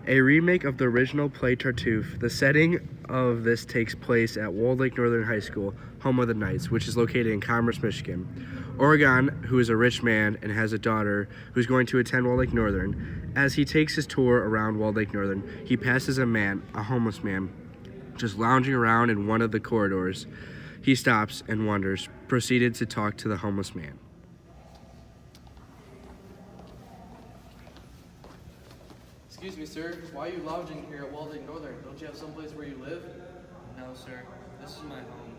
A remake of the original play Tartuffe. The setting of this takes place at Walled Lake Northern High School, home of the Knights, which is located in Commerce, Michigan. Oregon, who is a rich man and has a daughter who's going to attend Walled Lake Northern. As he takes his tour around Walled Lake Northern, he passes a homeless man, just lounging around in one of the corridors. He stops and wonders, proceeded to talk to the homeless man. Excuse me, sir. Why are you lounging here at Walled Lake Northern? Don't you have someplace where you live? No, sir. This is my home.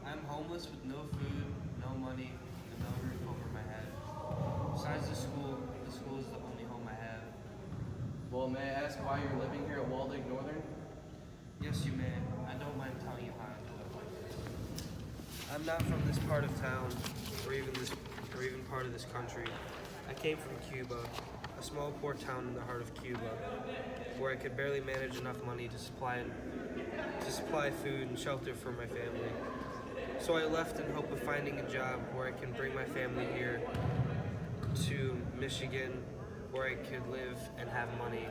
I'm homeless with no food, no money, and no roof over my head. Besides the school is the only home I have. Well, may I ask why you're living here at Walled Lake Northern? Yes, you may. I don't mind telling you how I live. I'm not from this part of town, or even part of this country. I came from Cuba, a small poor town in the heart of Cuba, where I could barely manage enough money to supply food and shelter for my family. So I left in hope of finding a job where I can bring my family here to Michigan, where I could live and have money,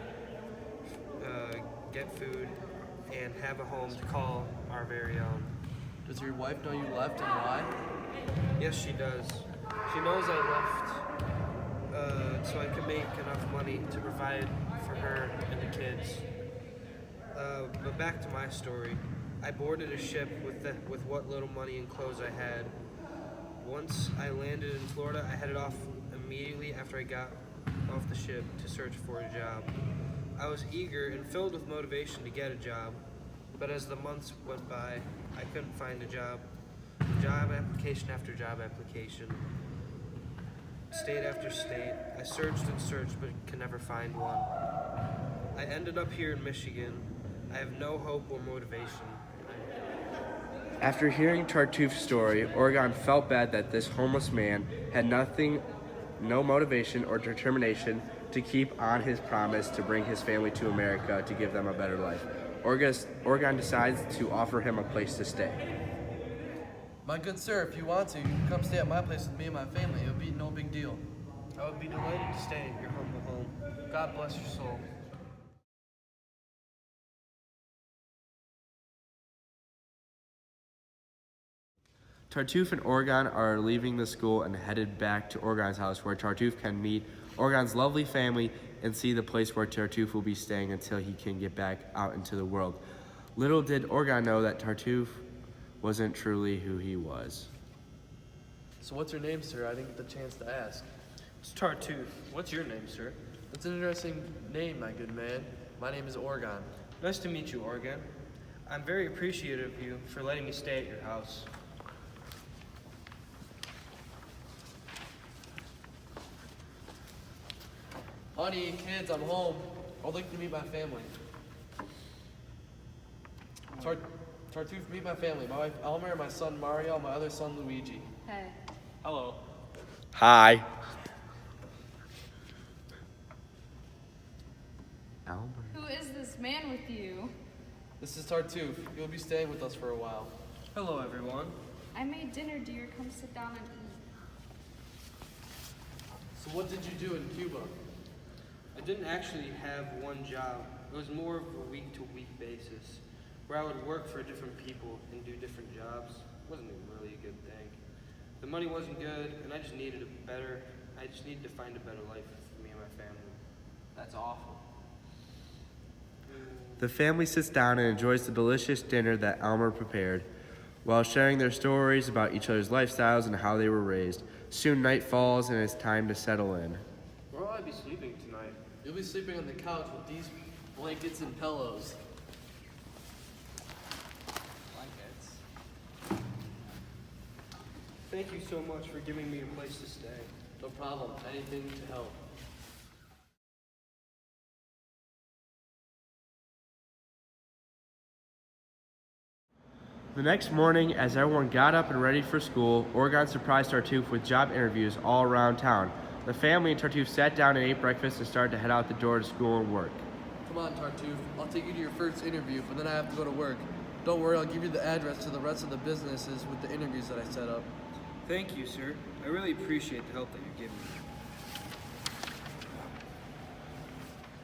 get food, and have a home to call our very own. Does your wife know you left and why? Yes, she does. She knows I left so I could make enough money to provide for her and the kids. But back to my story. I boarded a ship with what little money and clothes I had. Once I landed in Florida, I headed off immediately after I got off the ship to search for a job. I was eager and filled with motivation to get a job, but as the months went by, I couldn't find a job. Job application after job application. State after state. I searched and searched, but could never find one. I ended up here in Michigan. I have no hope or motivation. After hearing Tartuffe's story, Oregon felt bad that this homeless man had no motivation or determination to keep on his promise to bring his family to America to give them a better life. Oregon decides to offer him a place to stay. My good sir, if you want to, you can come stay at my place with me and my family. It would be no big deal. I would be delighted to stay at your humble home. God bless your soul. Tartuffe and Oregon are leaving the school and headed back to Oregon's house, where Tartuffe can meet Oregon's lovely family and see the place where Tartuffe will be staying until he can get back out into the world. Little did Oregon know that Tartuffe wasn't truly who he was. So what's your name, sir? I didn't get the chance to ask. It's Tartuffe. What's your name, sir? That's an interesting name, my good man. My name is Oregon. Nice to meet you, Oregon. I'm very appreciative of you for letting me stay at your house. Honey, kids, I'm home. I'd like to meet my family. Tartuffe, meet my family. My wife Elmer, my son Mario, my other son Luigi. Hey. Hello. Hi. Elmer. Who is this man with you? This is Tartuffe. You'll be staying with us for a while. Hello, everyone. I made dinner, dear. Come sit down and eat. So what did you do in Cuba? I didn't actually have one job. It was more of a week-to-week basis, where I would work for different people and do different jobs. It wasn't really a good thing. The money wasn't good, and I just needed to find a better life for me and my family. That's awful. The family sits down and enjoys the delicious dinner that Elmer prepared, while sharing their stories about each other's lifestyles and how they were raised. Soon night falls and it's time to settle in. Where will I be sleeping tonight? You'll be sleeping on the couch with these blankets and pillows. Thank you so much for giving me a place to stay. No problem. Anything to help. The next morning, as everyone got up and ready for school, Oregon surprised Tartuffe with job interviews all around town. The family and Tartuffe sat down and ate breakfast and started to head out the door to school and work. Come on, Tartuffe. I'll take you to your first interview, but then I have to go to work. Don't worry, I'll give you the address to the rest of the businesses with the interviews that I set up. Thank you, sir. I really appreciate the help that you're giving me.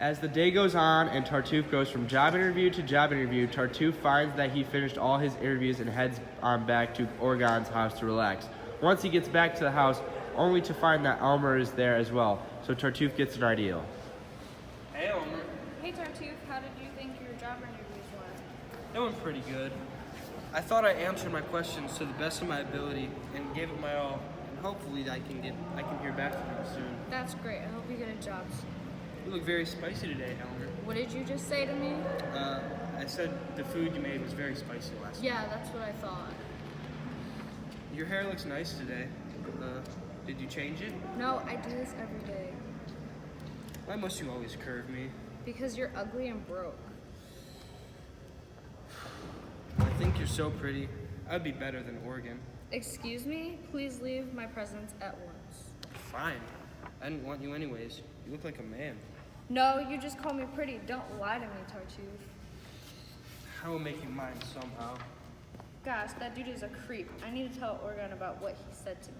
As the day goes on and Tartuffe goes from job interview to job interview, Tartuffe finds that he finished all his interviews and heads on back to Oregon's house to relax. Once he gets back to the house, only to find that Elmer is there as well, so Tartuffe gets an idea. Hey, Elmer. Hey Tartuffe, how did you think your job interviews went? It went pretty good. I thought I answered my questions to the best of my ability and gave it my all, and hopefully I can hear back from you soon. That's great. I hope you get a job soon. You look very spicy today, Elmer. What did you just say to me? I said the food you made was very spicy last night. Yeah, that's what I thought. Your hair looks nice today. Did you change it? No, I do this every day. Why must you always curve me? Because you're ugly and broke. I think you're so pretty. I'd be better than Oregon. Excuse me? Please leave my presence at once. Fine. I didn't want you anyways. You look like a man. No, you just call me pretty. Don't lie to me, Tartuffe. I will make you mine somehow. Gosh, that dude is a creep. I need to tell Oregon about what he said to me.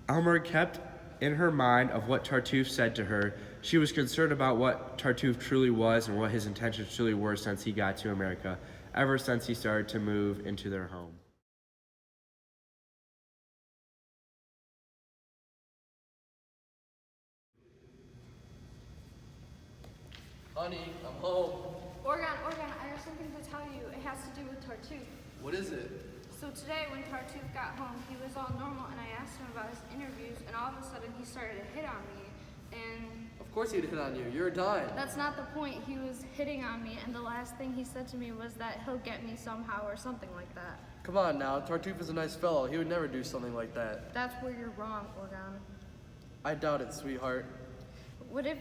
Elmer kept in her mind of what Tartuffe said to her. She was concerned about what Tartuffe truly was and what his intentions truly were since he got to America, ever since he started to move into their home. Honey, I'm home. Oregon, I have something to tell you. It has to do with Tartuffe. What is it? So today when Tartuffe got home, he was all normal and I asked him about his interviews and all of a sudden he started to hit on me and Of course he'd hit on you. You're a dime. that's not the point. He was hitting on me and the last thing he said to me was that he'll get me somehow or something like that. Come on now. Tartuffe is a nice fellow. He would never do something like that. That's where you're wrong, Oregon. I doubt it, sweetheart. What if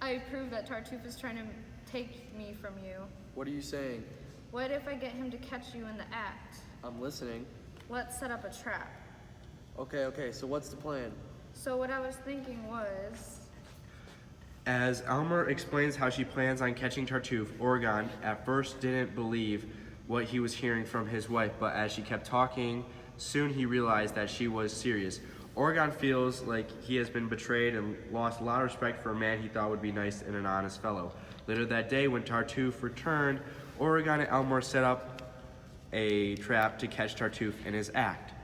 I prove that Tartuffe is trying to take me from you? What are you saying? What if I get him to catch you in the act? I'm listening. Let's set up a trap. Okay, so what's the plan? So what I was thinking was... As Elmer explains how she plans on catching Tartuffe, Oregon at first didn't believe what he was hearing from his wife, but as she kept talking, soon he realized that she was serious. Oregon feels like he has been betrayed and lost a lot of respect for a man he thought would be nice and an honest fellow. Later that day, when Tartuffe returned, Oregon and Elmer set up a trap to catch Tartuffe in his act.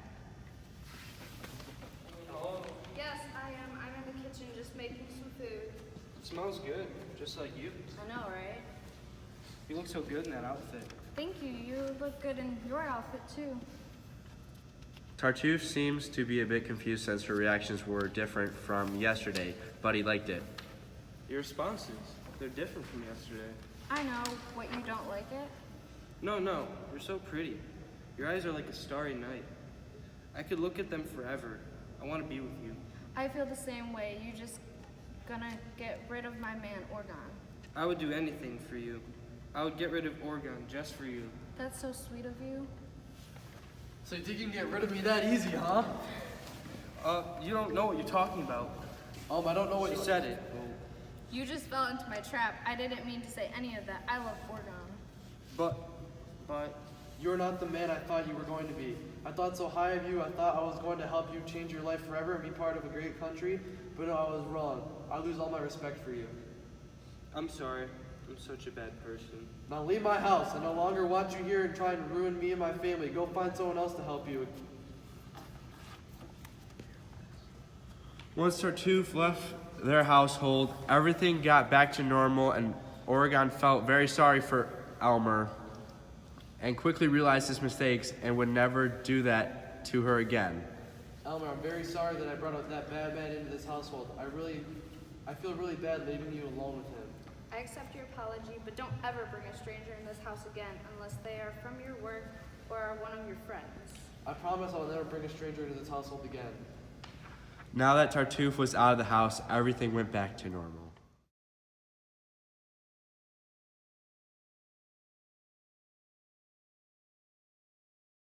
Yes, I am. I'm in the kitchen just making some food. It smells good, just like you. I know, right? You look so good in that outfit. Thank you. You look good in your outfit, too. Tartuffe seems to be a bit confused since her reactions were different from yesterday, but he liked it. Your responses, they're different from yesterday. I know. What, you don't like it? No, you're so pretty. Your eyes are like a starry night. I could look at them forever. I want to be with you. I feel the same way. You just gonna get rid of my man, Oregon. I would do anything for you. I would get rid of Oregon just for you. That's so sweet of you. So you think you can get rid of me that easy, huh? You don't know what you're talking about. I don't know what She you said it. You just fell into my trap. I didn't mean to say any of that. I love Oregon. But, You're not the man I thought you were going to be. I thought so high of you. I thought I was going to help you change your life forever and be part of a great country. But no, I was wrong. I lose all my respect for you. I'm sorry. I'm such a bad person. Now leave my house. I no longer want you here and try and ruin me and my family. Go find someone else to help you. Once Tartuffe left their household, everything got back to normal, and Oregon felt very sorry for Elmer and quickly realized his mistakes and would never do that to her again. Elmer, I'm very sorry that I brought up that bad man into this household. I feel really bad leaving you alone with him. I accept your apology, but don't ever bring a stranger in this house again unless they are from your work or are one of your friends. I promise I will never bring a stranger into this household again. Now that Tartuffe was out of the house, everything went back to normal.